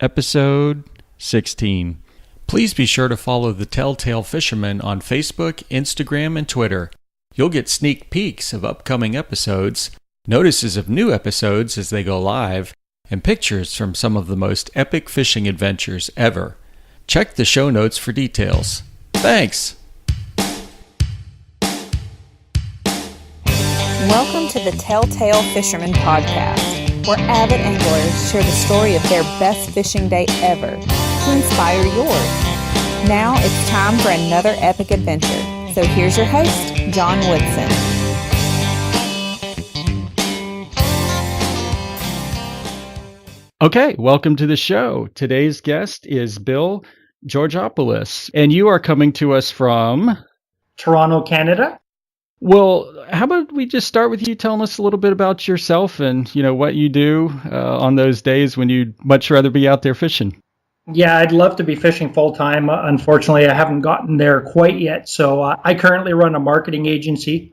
Episode 16. Please be sure to follow the Tell Tale Fisherman on Facebook, Instagram, and Twitter. You'll get sneak peeks of upcoming episodes, notices of new episodes as they go live, and pictures from some of the most epic fishing adventures ever. Check the show notes for details. Thanks! Welcome to the Tell Tale Fisherman Podcast, where avid anglers share the story of their best fishing day ever to inspire yours. Now it's time for another epic adventure. So here's your host, John Woodson. Okay, welcome to the show. Today's guest is Bill Georgopoulos, and you are coming to us from Toronto, Canada. Well, how about we just start with you telling us a little bit about yourself and, what you do on those days when you'd much rather be out there fishing? Yeah, I'd love to be fishing full time. Unfortunately, I haven't gotten there quite yet. So I currently run a marketing agency.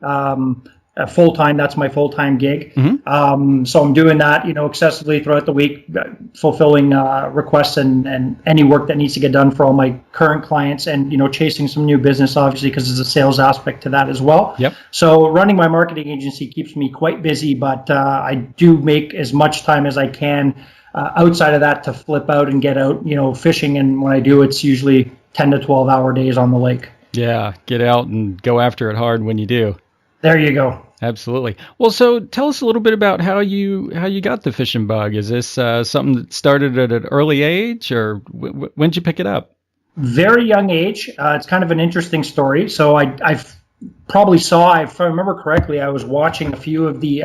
Full time, that's my full time gig. Mm-hmm. So I'm doing that, excessively throughout the week, fulfilling requests and any work that needs to get done for all my current clients, and chasing some new business, obviously, because there's a sales aspect to that as well. Yep. So running my marketing agency keeps me quite busy, but I do make as much time as I can outside of that to flip out and get out, fishing. And when I do, it's usually 10 to 12 hour days on the lake. Yeah, get out and go after it hard when you do. There you go. Absolutely. Well, so tell us a little bit about how you got the fishing bug. Is this something that started at an early age, or when did you pick it up? Very young age. It's kind of an interesting story. So I've probably saw, if I remember correctly, I was watching a few of the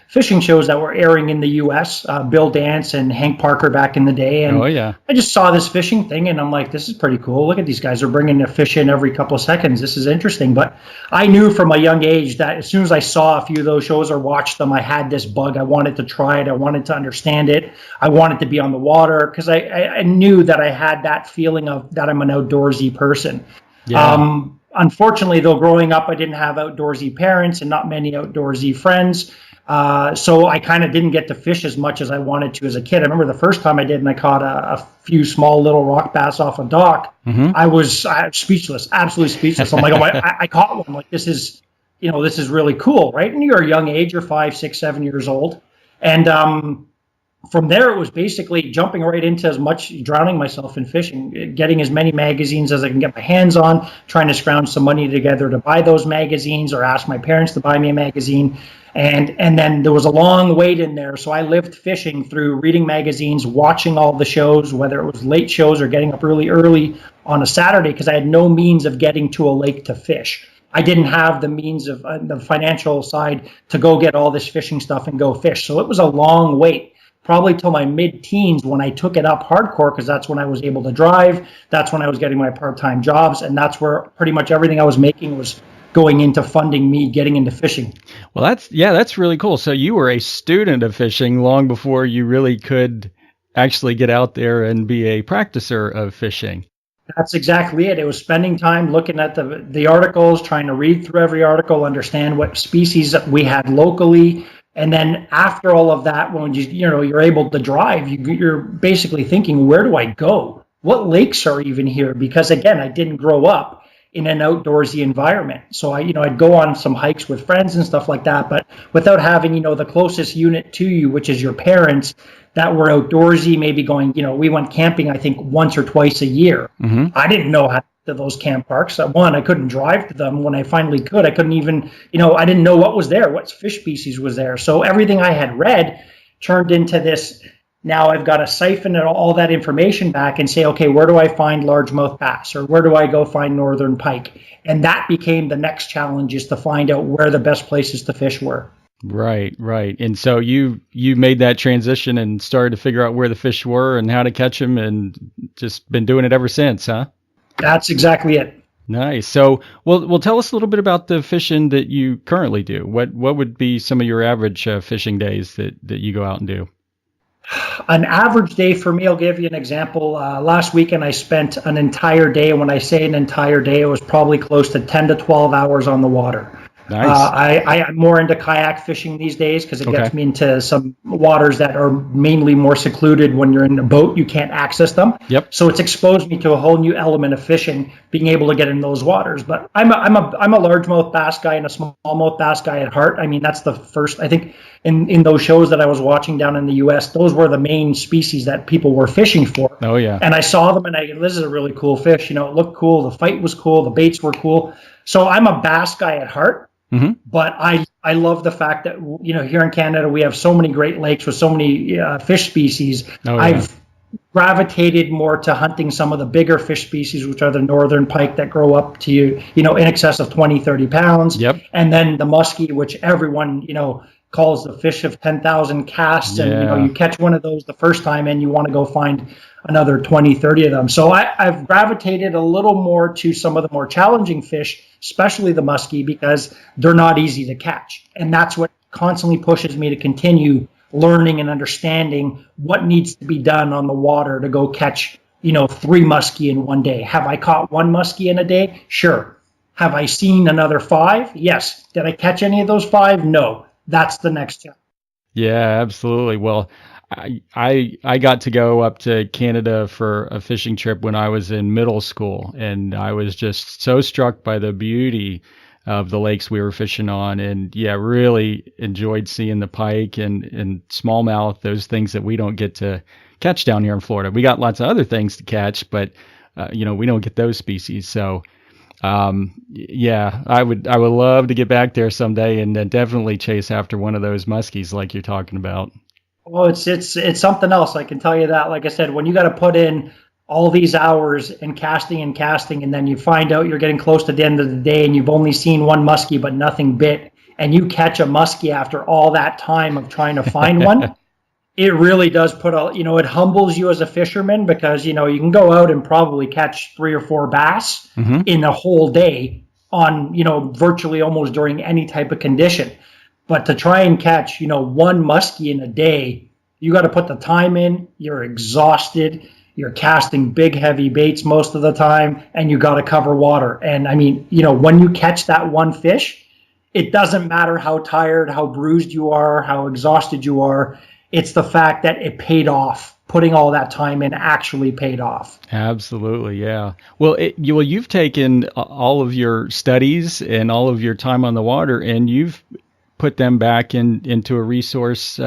fishing shows that were airing in the U.S., Bill Dance and Hank Parker back in the day. And oh, yeah. I just saw this fishing thing, and I'm like, this is pretty cool. Look at these guys. They're bringing a fish in every couple of seconds. This is interesting. But I knew from a young age that as soon as I saw a few of those shows or watched them, I had this bug. I wanted to try it. I wanted to understand it. I wanted to be on the water because I knew that I had that feeling of that I'm an outdoorsy person. Yeah. Unfortunately, though, growing up, I didn't have outdoorsy parents and not many outdoorsy friends. So I kind of didn't get to fish as much as I wanted to as a kid. I remember the first time I did, and I caught a few small little rock bass off a dock. Mm-hmm. I was speechless, absolutely speechless. I'm like, I caught one. Like, this is really cool, right? And you're a young age, you're 5, 6, 7 years old. And from there, it was basically jumping right into drowning myself in fishing, getting as many magazines as I can get my hands on, trying to scrounge some money together to buy those magazines or ask my parents to buy me a magazine. And then there was a long wait in there. So I lived fishing through reading magazines, watching all the shows, whether it was late shows or getting up really early on a Saturday, because I had no means of getting to a lake to fish. I didn't have the means of the financial side to go get all this fishing stuff and go fish. So it was a long wait. Probably till my mid-teens when I took it up hardcore, because that's when I was able to drive. That's when I was getting my part-time jobs. And that's where pretty much everything I was making was going into funding me getting into fishing. Well, that's really cool. So you were a student of fishing long before you really could actually get out there and be a practicer of fishing. That's exactly it. It was spending time looking at the articles, trying to read through every article, understand what species we had locally. And then after all of that, when you're able to drive, you're basically thinking, where do I go? What lakes are even here? Because again, I didn't grow up in an outdoorsy environment. So I'd go on some hikes with friends and stuff like that, but without having, the closest unit to you, which is your parents, that were outdoorsy, maybe going, we went camping, I think once or twice a year. Mm-hmm. I didn't know how to those camp parks. One, I couldn't drive to them. When I finally could, I couldn't even, I didn't know what was there, what fish species was there. So everything I had read turned into this. Now I've got to siphon all that information back and say, okay, where do I find largemouth bass, or where do I go find northern pike? And that became the next challenge, is to find out where the best places to fish were. Right. And so you made that transition and started to figure out where the fish were and how to catch them, and just been doing it ever since, huh? That's exactly it. Nice. So, well, tell us a little bit about the fishing that you currently do. What would be some of your average fishing days that you go out and do? An average day for me, I'll give you an example. Last weekend, I spent an entire day. And when I say an entire day, it was probably close to 10 to 12 hours on the water. Nice. I'm more into kayak fishing these days because it Okay. gets me into some waters that are mainly more secluded. When you're in a boat, you can't access them. Yep. So it's exposed me to a whole new element of fishing, being able to get in those waters. But I'm a largemouth bass guy and a smallmouth bass guy at heart. I mean, that's the first, I think, in those shows that I was watching down in the U.S., those were the main species that people were fishing for. Oh, yeah. And I saw them and this is a really cool fish. You know, it looked cool. The fight was cool. The baits were cool. So I'm a bass guy at heart. Mm-hmm. But I love the fact that, you know, here in Canada, we have so many Great Lakes with so many fish species. Oh, yeah. I've gravitated more to hunting some of the bigger fish species, which are the northern pike that grow up to, you know, in excess of 20, 30 pounds. Yep. And then the muskie, which everyone, you know, calls the fish of 10,000 casts. And, you know, you catch one of those the first time and you want to go find another 20, 30 of them. So I've gravitated a little more to some of the more challenging fish, especially the muskie, because they're not easy to catch. And that's what constantly pushes me to continue learning and understanding what needs to be done on the water to go catch, you know, 3 muskie in one day. Have I caught 1 muskie in a day? Sure. Have I seen another 5? Yes. Did I catch any of those 5? No. That's the next step. Yeah, absolutely. Well, I got to go up to Canada for a fishing trip when I was in middle school, and I was just so struck by the beauty of the lakes we were fishing on, and yeah, really enjoyed seeing the pike and smallmouth, those things that we don't get to catch down here in Florida. We got lots of other things to catch, but you know, we don't get those species. So yeah, I would love to get back there someday and then definitely chase after one of those muskies like you're talking about. Oh, it's something else. I can tell you that. Like I said, when you got to put in all these hours and casting, and then you find out you're getting close to the end of the day and you've only seen 1 muskie but nothing bit, and you catch a muskie after all that time of trying to find one, it really does it humbles you as a fisherman, because, you know, you can go out and probably catch 3 or 4 bass in a whole day on, you know, virtually almost during any type of condition. But to try and catch, you know, 1 muskie in a day, you got to put the time in. You're exhausted. You're casting big, heavy baits most of the time, and you got to cover water. And I mean, you know, when you catch that 1 fish, it doesn't matter how tired, how bruised you are, how exhausted you are. It's the fact that it paid off. Putting all that time in actually paid off. Absolutely, yeah. Well, you've taken all of your studies and all of your time on the water, and you've put them back into a resource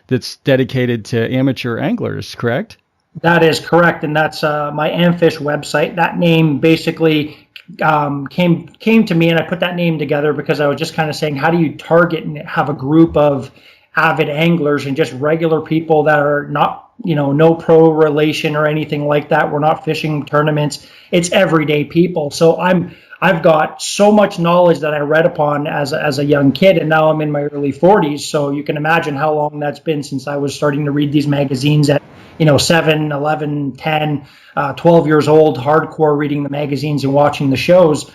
that's dedicated to amateur anglers, correct? That is correct, and that's my Amfish website. That name basically came to me, and I put that name together because I was just kind of saying, how do you target and have a group of avid anglers and just regular people that are not, you know, no pro relation or anything like that. We're not fishing tournaments. It's everyday people. So I've got so much knowledge that I read upon as a young kid, and now I'm in my early 40s. So you can imagine how long that's been since I was starting to read these magazines at, you know, 7, 11, 10, 12 years old, hardcore reading the magazines and watching the shows.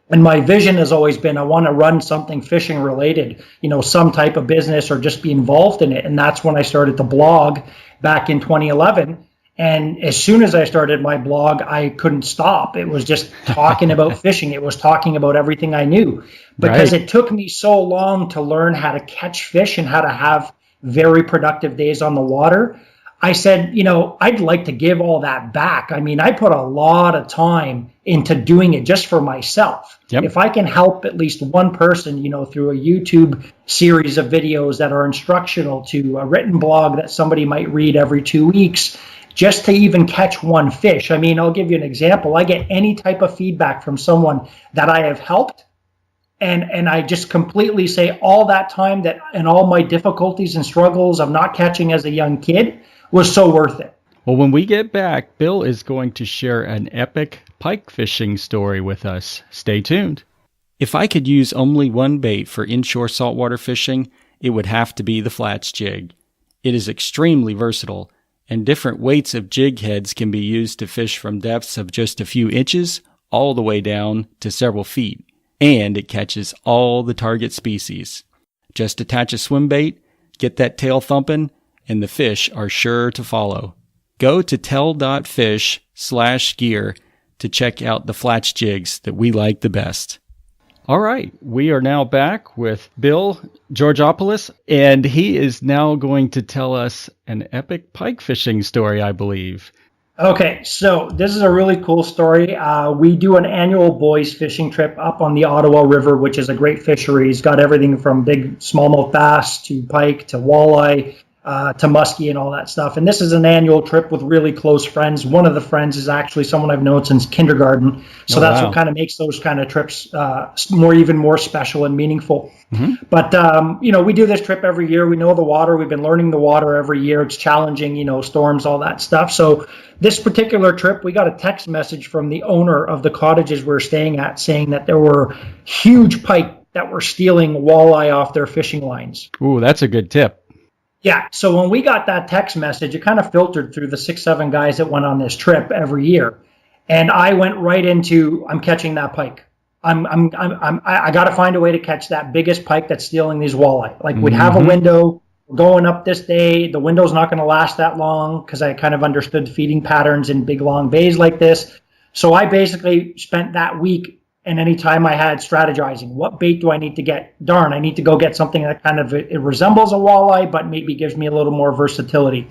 And my vision has always been, I want to run something fishing related, you know, some type of business or just be involved in it. And that's when I started the blog back in 2011. And as soon as I started my blog, I couldn't stop. It was just talking about fishing. It was talking about everything I knew, because It took me so long to learn how to catch fish and how to have very productive days on the water. I said, you know, I'd like to give all that back. I mean, I put a lot of time into doing it just for myself. Yep. If I can help at least one person, you know, through a YouTube series of videos that are instructional, to a written blog that somebody might read every 2 weeks, just to even catch 1 fish. I mean, I'll give you an example. I get any type of feedback from someone that I have helped, and I just completely say all that time that and all my difficulties and struggles of not catching as a young kid was so worth it. Well, when we get back, Bill is going to share an epic pike fishing story with us. Stay tuned. If I could use only one bait for inshore saltwater fishing, it would have to be the flats jig. It is extremely versatile, and different weights of jig heads can be used to fish from depths of just a few inches all the way down to several feet, and it catches all the target species. Just attach a swim bait, get that tail thumping, and the fish are sure to follow. Go to tell.fish/gear to check out the flats jigs that we like the best. All right, we are now back with Bill Georgopoulos, and he is now going to tell us an epic pike fishing story, I believe. Okay, so this is a really cool story. We do an annual boys fishing trip up on the Ottawa River, which is a great fishery. It's got everything from big smallmouth bass to pike to walleye to muskie and all that stuff. And this is an annual trip with really close friends. One of the friends is actually someone I've known since kindergarten. So that's what kind of makes those kind of trips even more special and meaningful. Mm-hmm. But, we do this trip every year. We know the water. We've been learning the water every year. It's challenging, storms, all that stuff. So this particular trip, we got a text message from the owner of the cottages we're staying at saying that there were huge pike that were stealing walleye off their fishing lines. Ooh, that's a good tip. Yeah, so when we got that text message, it kind of filtered through the 6-7 guys that went on this trip every year, and I went right into I'm catching that pike. I got to find a way to catch that biggest pike that's stealing these walleye. Like we'd have a window, we're going up this day. The window's not going to last that long because I kind of understood feeding patterns in big long bays like this. So I basically spent that week. And any time I had strategizing, what bait do I need to get? Darn, I need to go get something that kind of it resembles a walleye, but maybe gives me a little more versatility.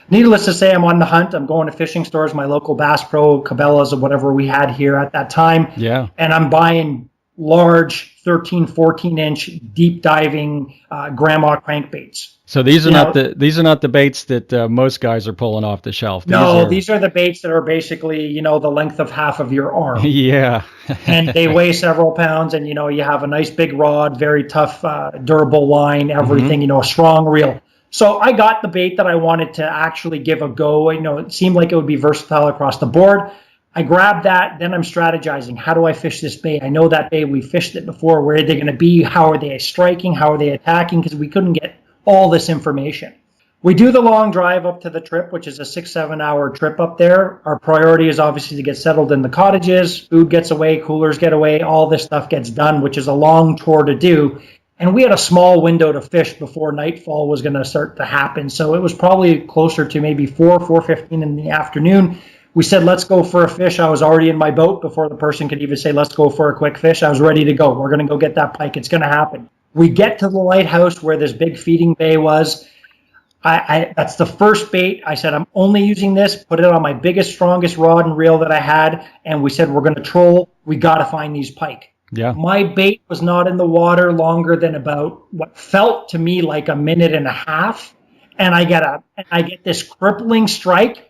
Needless to say, I'm on the hunt. I'm going to fishing stores, my local Bass Pro, Cabela's, or whatever we had here at that time. Yeah. And I'm buying large 13, 14-inch deep diving grandma crankbaits. So these are not the baits that most guys are pulling off the shelf. These are the baits that are basically, the length of half of your arm. Yeah. And they weigh several pounds, and, you have a nice big rod, very tough, durable line, everything, a strong reel. So I got the bait that I wanted to actually give a go. It seemed like it would be versatile across the board. I grabbed that, then I'm strategizing. How do I fish this bait? I know that bait, we fished it before. Where are they going to be? How are they striking? How are they attacking? Because we couldn't get all this information. We do the long drive up to the trip, which is a 6-7 hour trip up there. Our priority is obviously to get settled in the cottages. Food gets away, coolers get away, all this stuff gets done, which is a long tour to do. And we had a small window to fish before nightfall was going to start to happen. So it was probably closer to maybe 4:15 in the afternoon. We said, let's go for a fish. I was already in my boat before the person could even say, let's go for a quick fish. I was ready to go. We're going to go get that pike. It's going to happen. We get to the lighthouse where this big feeding bay was. That's the first bait. I said, I'm only using this. Put it on my biggest, strongest rod and reel that I had. And we said, we're going to troll. We got to find these pike. Yeah. My bait was not in the water longer than about what felt to me like a minute and a half. And I get this crippling strike.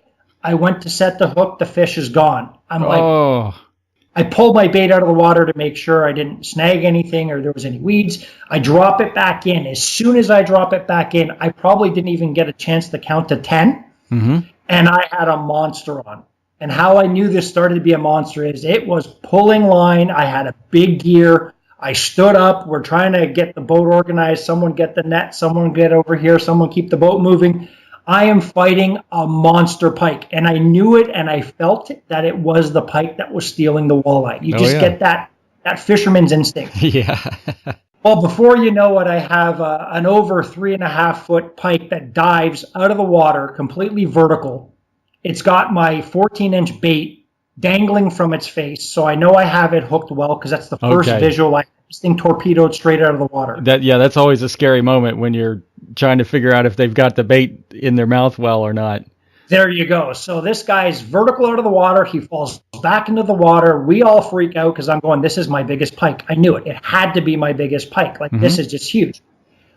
I went to set the hook. The fish is gone. I pulled my bait out of the water to make sure I didn't snag anything or there was any weeds. I drop it back in. As soon as I drop it back in, I probably didn't even get a chance to count to 10. Mm-hmm. And I had a monster on. And how I knew this started to be a monster is it was pulling line. I had a big gear. I stood up. We're trying to get the boat organized. Someone get the net. Someone get over here. Someone keep the boat moving. I am fighting a monster pike. And I knew it and I felt it, that it was the pike that was stealing the walleye. You get that fisherman's instinct. Yeah. Well, before you know it, I have an over 3.5 foot pike that dives out of the water, completely vertical. It's got my 14-inch bait dangling from its face. So I know I have it hooked well because that's the first visual. This thing torpedoed straight out of the water. That's always a scary moment when you're trying to figure out if they've got the bait in their mouth well or not. There you go. So this guy's vertical out of the water. He falls back into the water. We all freak out because I'm going, this is my biggest pike. I knew it. It had to be my biggest pike. This is just huge.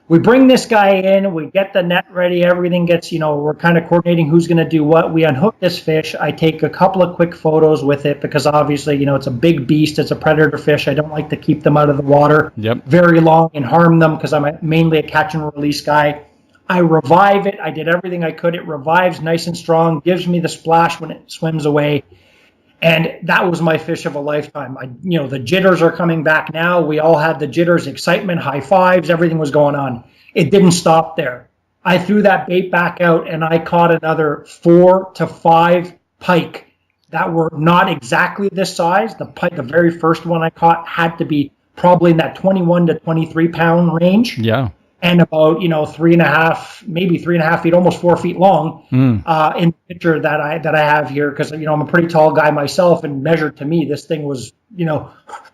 We bring this guy in. We get the net ready. Everything gets, we're kind of coordinating who's going to do what. We unhook this fish. I take a couple of quick photos with it because obviously, it's a big beast. It's a predator fish. I don't like to keep them out of the water very long and harm them because I'm mainly a catch and release guy. I revive it. I did everything I could. It revives nice and strong, gives me the splash when it swims away. And that was my fish of a lifetime. The jitters are coming back now. We all had the jitters, excitement, high fives, everything was going on. It didn't stop there. I threw that bait back out and I caught another 4 to 5 pike that were not exactly this size. The pike, the very first one I caught, had to be probably in that 21 to 23 pound range. Yeah. and about 3.5, maybe 3.5 feet, almost 4 feet long. In the picture that I have here, because I'm a pretty tall guy myself, and measured to me, this thing was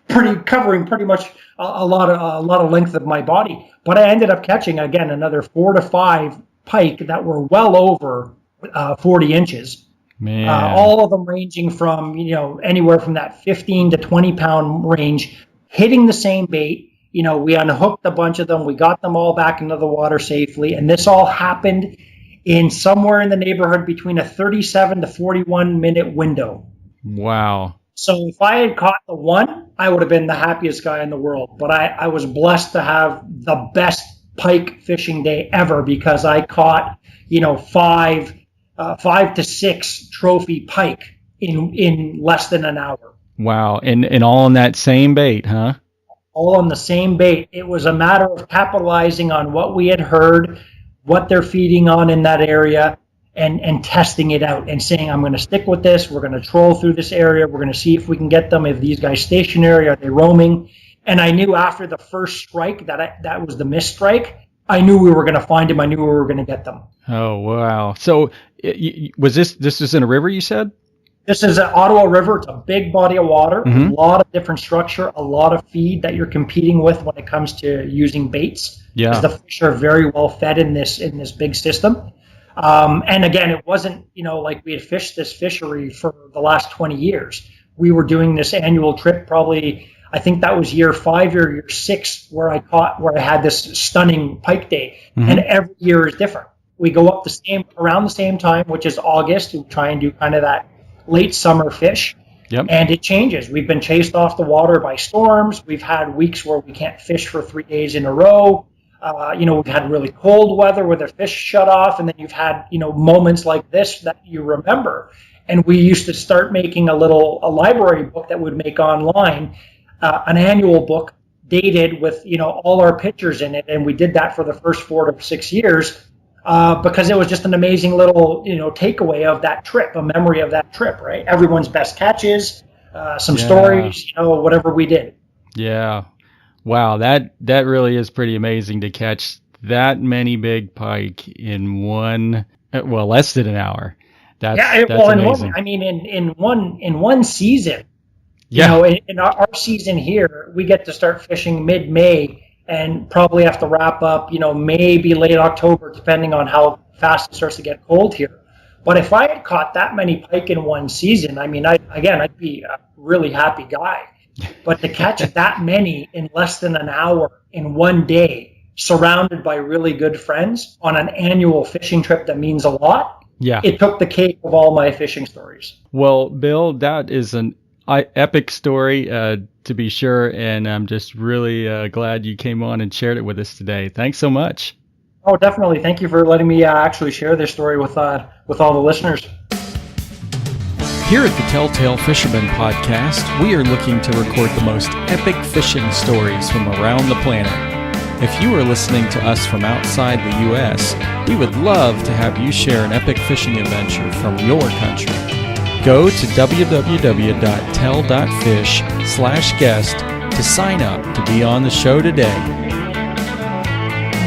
covering pretty much a lot of length of my body. But I ended up catching again another 4 to 5 pike that were well over 40 inches. Man. All of them ranging from anywhere from that 15 to 20 pound range, hitting the same bait. We unhooked a bunch of them. We got them all back into the water safely. And this all happened in somewhere in the neighborhood between a 37 to 41 minute window. Wow. So if I had caught the one, I would have been the happiest guy in the world. But I was blessed to have the best pike fishing day ever, because I caught, 5 to 6 trophy pike in less than an hour. Wow. And all on that same bait, huh? All on the same bait. It was a matter of capitalizing on what we had heard, what they're feeding on in that area, and testing it out and saying, I'm going to stick with this. We're going to troll through this area. We're going to see if we can get them. If these guys stationary, are they roaming? And I knew after the first strike that was the missed strike. I knew we were going to find them. I knew we were going to get them. Oh, wow. So was this is in a river, you said? This is an Ottawa River. It's a big body of water, a lot of different structure, a lot of feed that you're competing with when it comes to using baits. Yeah. Because the fish are very well fed in this big system. And again, it wasn't, like we had fished this fishery for the last 20 years. We were doing this annual trip probably, I think that was year 5 or year 6 where I had this stunning pike day. And every year is different. We go up around the same time, which is August, to try and do kind of that late summer fish. Yep. And it changes. We've been chased off the water by storms. We've had weeks where we can't fish for 3 days in a row. We've had really cold weather where the fish shut off, and then you've had, moments like this that you remember. And we used to start making a library book that would make online, an annual book dated with, all our pictures in it. And we did that for the first 4 to 6 years. Because it was just an amazing little, takeaway of that trip, a memory of that trip, right? Everyone's best catches, some stories, whatever we did. Yeah. Wow. That really is pretty amazing to catch that many big pike in less than an hour. That's amazing. In one season, in our season here, we get to start fishing mid-May. And probably have to wrap up, maybe late October, depending on how fast it starts to get cold here. But if I had caught that many pike in one season, I'd be a really happy guy. But to catch that many in less than an hour in one day, surrounded by really good friends on an annual fishing trip that means a lot, it took the cake of all my fishing stories. Well, Bill, that is an epic story, to be sure, and I'm just really glad you came on and shared it with us today. Thanks so much. Oh, definitely. Thank you for letting me actually share this story with all the listeners. Here at the Tell Tale Fisherman Podcast, we are looking to record the most epic fishing stories from around the planet. If you are listening to us from outside the U.S., we would love to have you share an epic fishing adventure from your country. Go to www.tell.fish/guest to sign up to be on the show today.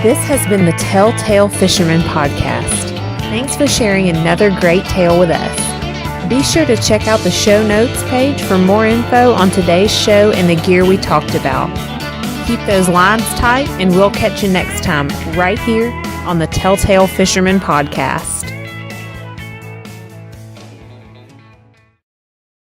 This has been the Tell Tale Fisherman Podcast. Thanks for sharing another great tale with us. Be sure to check out the show notes page for more info on today's show and the gear we talked about. Keep those lines tight, and we'll catch you next time right here on the Tell Tale Fisherman Podcast.